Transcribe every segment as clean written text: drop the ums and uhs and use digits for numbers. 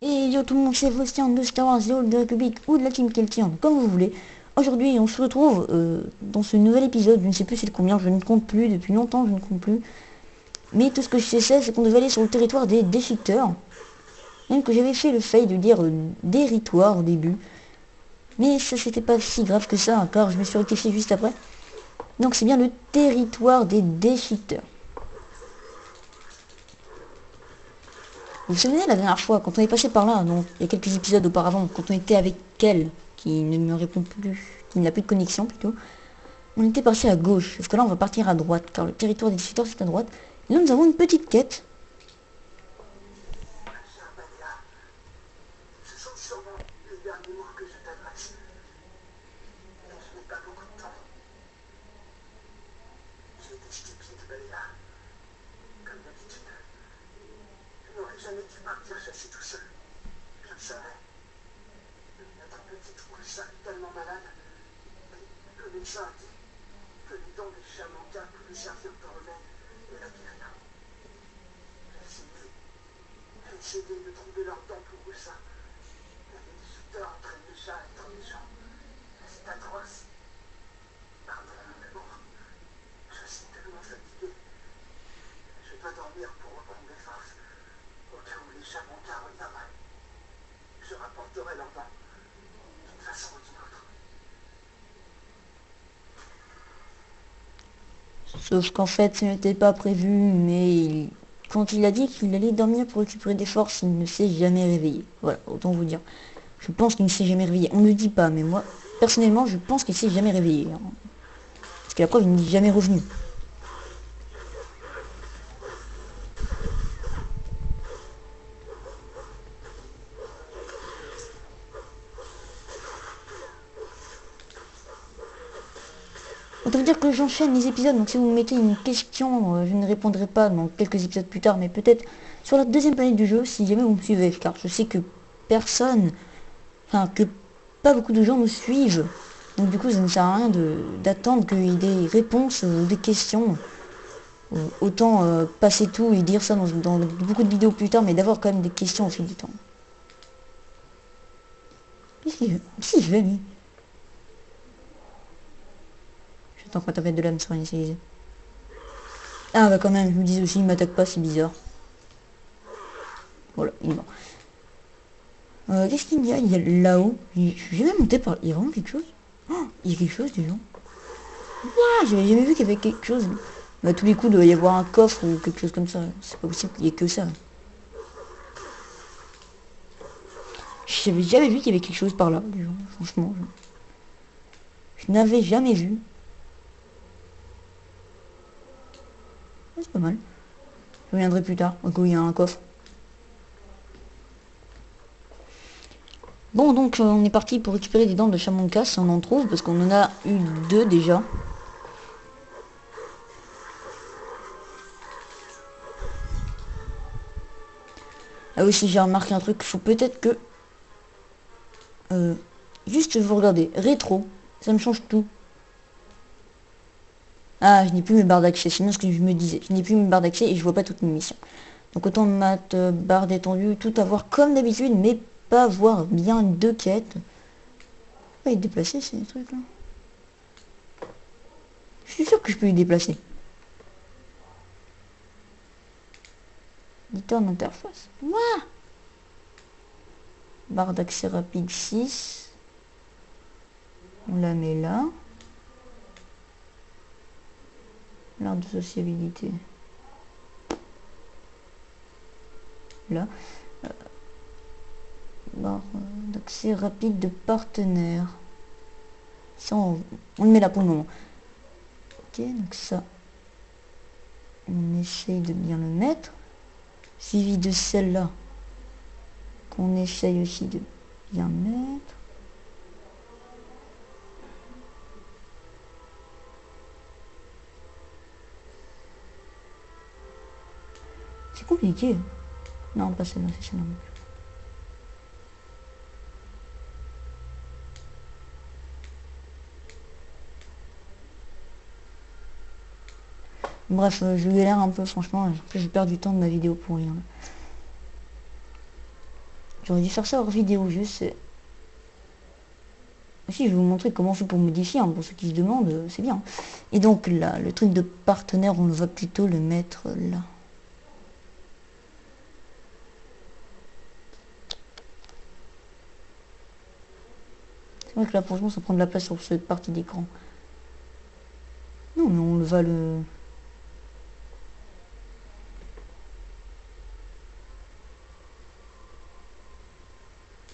Et yo tout le monde, c'est Vostian de Star Wars, The Old Republic ou de la Team Keltian, comme vous voulez. Aujourd'hui, on se retrouve dans ce nouvel épisode, je ne sais plus c'est le combien, je ne compte plus, depuis longtemps je ne compte plus. Mais tout ce que je sais, c'est qu'on devait aller sur le territoire des déchiqueteurs. Même que j'avais fait le fail de dire territoire au début. Mais ça c'était pas si grave que ça, car je me suis rectifié juste après. Donc c'est bien le territoire des déchiqueteurs. Vous vous souvenez la dernière fois, quand on est passé par là, donc il y a quelques épisodes auparavant, quand on était avec elle, qui ne me répond plus, qui n'a plus de connexion plutôt, on était parti à gauche, sauf que là on va partir à droite, car le territoire des visiteurs c'est à droite. Et là nous avons une petite quête. Ce sont sûrement les derniers mots que je t'adresse. Et je n'ai pas beaucoup de temps. J'ai été stupide, Baléa. Comme d'habitude. Je n'aurais jamais dû partir chasser tout seul. Je le savais. Notre petite Ursa est tellement malade. Et le médecin a dit que les dents des Shamanka pouvaient servir de remède et la guérir. J'ai essayé de trouver leur dents pour Ursa. Les visiteurs entraînent les chats à être méchants. C'est atroce. Pardon, mon amour. Je suis tellement fatigué. Je dois dormir pour reprendre mes forces. Au cas où les Shamanka reviendraient. Je rapporterai leurs dents. D'une façon ou d'une autre. Sauf qu'en fait ce n'était pas prévu, mais quand il a dit qu'il allait dormir pour récupérer des forces, il ne s'est jamais réveillé. Voilà, autant vous dire. Je pense qu'il ne s'est jamais réveillé. On ne le dit pas, mais moi, personnellement, je pense qu'il ne s'est jamais réveillé, hein. Parce que la preuve, il n'est jamais revenu. Autant vous dire que j'enchaîne les épisodes, donc si vous me mettez une question, je ne répondrai pas dans quelques épisodes plus tard, mais peut-être sur la deuxième planète du jeu, si jamais vous me suivez, car je sais que personne, enfin que pas beaucoup de gens me suivent. Donc du coup, ça ne sert à rien d'attendre qu'il y ait des réponses ou des questions. Autant passer tout et dire ça dans beaucoup de vidéos plus tard, mais d'avoir quand même des questions au fil du temps. Qu'est-ce qu'il veut? Qu'est-ce qu'il veut, lui? J'attends qu'on t'appelle de l'âme sur initialisé. Ah bah quand même, je me dis aussi, il m'attaque pas, c'est bizarre. Voilà, il est mort. Qu'est-ce qu'il y a? Il y a là-haut. Je suis jamais monté par... Il y a vraiment quelque chose? Oh, il y a quelque chose, des gens. Ah, j'avais jamais vu qu'il y avait quelque chose. Bah, à tous les coups, il doit y avoir un coffre ou quelque chose comme ça. C'est pas possible qu'il y ait que ça. J'avais jamais vu qu'il y avait quelque chose par là, des gens. Franchement, je n'avais jamais vu. Ah, c'est pas mal. Je reviendrai plus tard, au cas où il y a un coffre. Bon, donc on est parti pour récupérer des dents de Shamanka si on en trouve, parce qu'on en a eu 2 déjà. Ah oui, si j'ai remarqué un truc, il faut peut-être que... juste vous regardez, rétro, ça me change tout. Ah, je n'ai plus mes barres d'accès, c'est bien ce que je me disais. Je n'ai plus mes barres d'accès et je vois pas toutes mes missions. Donc autant mettre barre détendue, tout avoir comme d'habitude, mais pas avoir bien 2 quêtes. Pas y déplacer ces trucs là. Je suis sûr que je peux y déplacer. Éditeur d'interface. Ouah, barre d'accès rapide 6. On la met là. L'art de sociabilité. Là. Barre d'accès rapide de partenaire. Ça, on le met là pour le moment. Ok, donc ça, on essaye de bien le mettre. Suivi de celle-là, qu'on essaye aussi de bien mettre. C'est compliqué. Non, pas celle-là, c'est celle-là. Bref, je galère un peu, franchement. J'ai perdu du temps de ma vidéo pour rien. J'aurais dû faire ça hors vidéo, je sais. Si, je vais vous montrer comment on fait pour modifier, hein, pour ceux qui se demandent, c'est bien. Et donc là, le truc de partenaire, on va plutôt le mettre là. C'est vrai que là, franchement, ça prend de la place sur cette partie d'écran. Non, mais on va le...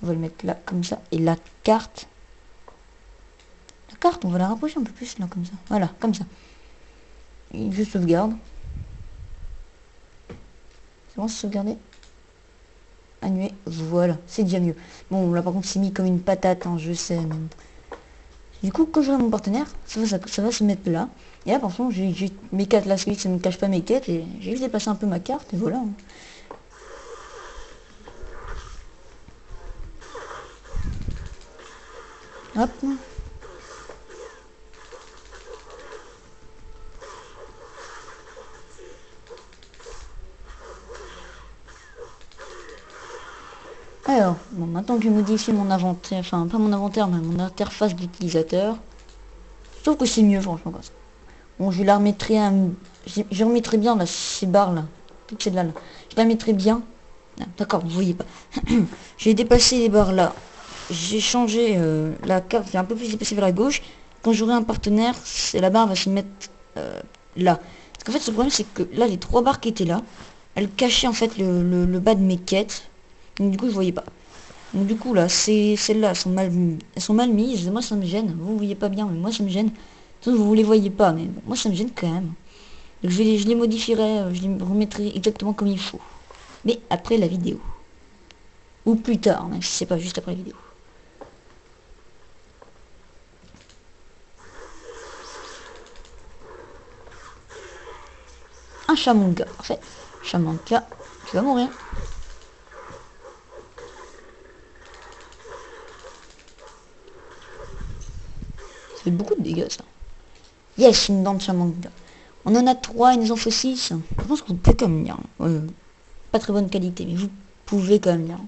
On va le mettre là, comme ça. Et la carte... La carte, on va la rapprocher un peu plus là, comme ça. Voilà, comme ça. Et je sauvegarde. C'est bon, c'est sauvegardé. Annuler, voilà, c'est déjà mieux. Bon, là par contre, c'est mis comme une patate, hein, je sais. Mais... Du coup, quand j'aurai mon partenaire, ça va se mettre là. Et là, par contre, j'ai mes quêtes là, ça ne me cache pas mes quêtes. Et j'ai juste déplacé un peu ma carte, et voilà. Hop. Alors, bon, maintenant que j'ai modifié mon inventaire, enfin pas mon inventaire, mais mon interface d'utilisateur, je trouve que c'est mieux franchement comme ça. Bon, je la remettrai je remettrai bien là, ces barres là, toutes celles-là, là. Je la mettrai bien. Ah, d'accord, vous voyez pas. J'ai dépassé les barres là. J'ai changé la carte, j'ai un peu plus dépassé vers la gauche. Quand j'aurai un partenaire, la barre va se mettre là. Parce qu'en fait, ce problème, c'est que là, les 3 barres qui étaient là, elles cachaient en fait le bas de mes quêtes. Donc du coup, je voyais pas. Donc du coup, là, celles-là, elles sont mal mises. Moi, ça me gêne. Vous voyez pas bien, mais moi, ça me gêne. Sauf que vous les voyez pas, mais bon, moi, ça me gêne quand même. Donc je les modifierai, je les remettrai exactement comme il faut. Mais après la vidéo. Ou plus tard, même si c'est pas juste après la vidéo. Un Shamanka, parfait. Shamanka, tu vas mourir. Ça fait beaucoup de dégâts, ça. Yes, une dent de Shamanka. On en a 3, il nous en faut 6. Je pense que vous pouvez quand même lire. Pas très bonne qualité, mais vous pouvez quand même lire.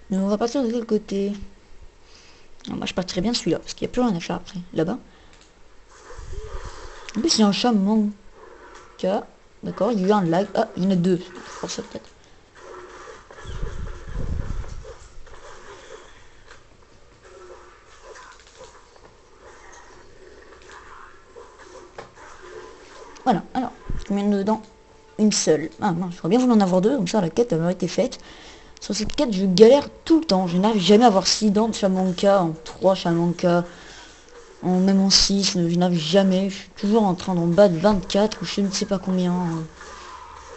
Mais on va partir de quel côté? Alors, moi je partirais bien de celui-là, parce qu'il n'y a plus rien à faire après. Là-bas. En plus il y a un Shamanka. D'accord, il y a eu un lag. Ah, il y en a 2. Pour ça peut-être. Voilà, alors, combien dedans? Une seule. Ah mince, j'aurais bien voulu en avoir 2, comme ça la quête aurait été faite. Sur cette quête, je galère tout le temps. Je n'arrive jamais à avoir 6 dents de Shamanka, en 3 Shamanka, même en 6, je n'arrive jamais. Je suis toujours en train d'en battre 24 ou je ne sais pas combien.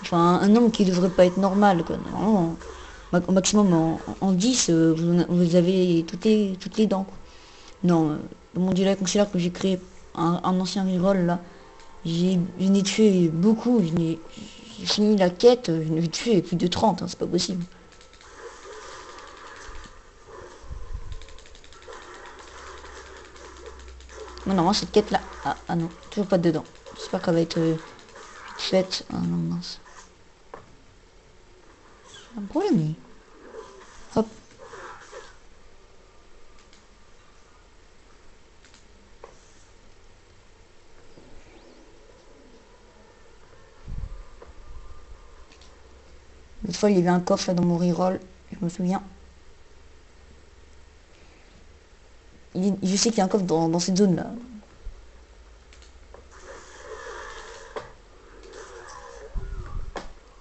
Enfin, un nombre qui devrait pas être normal, quoi. Normalement, au maximum en 10, vous avez toutes les dents, quoi. Non, mon dieu, là, considère que j'ai créé un ancien reroll, là. Je n'ai tué beaucoup, j'ai fini la quête, je n'ai tué plus de 30, hein, c'est pas possible. Non, non, cette quête là, ah non, toujours pas dedans. J'espère qu'elle va être faite. Ah non, mince. Un problème, lui. Hop. L'autre fois, il y avait un coffre là dans mon reroll, je me souviens. Je sais qu'il y a un coffre dans cette zone là.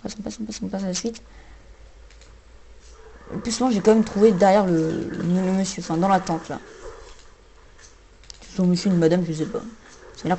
On passe à la suite. Le plus souvent, j'ai quand même trouvé derrière le monsieur, enfin dans la tente là. C'est un monsieur, une madame, je sais pas. Ça a l'air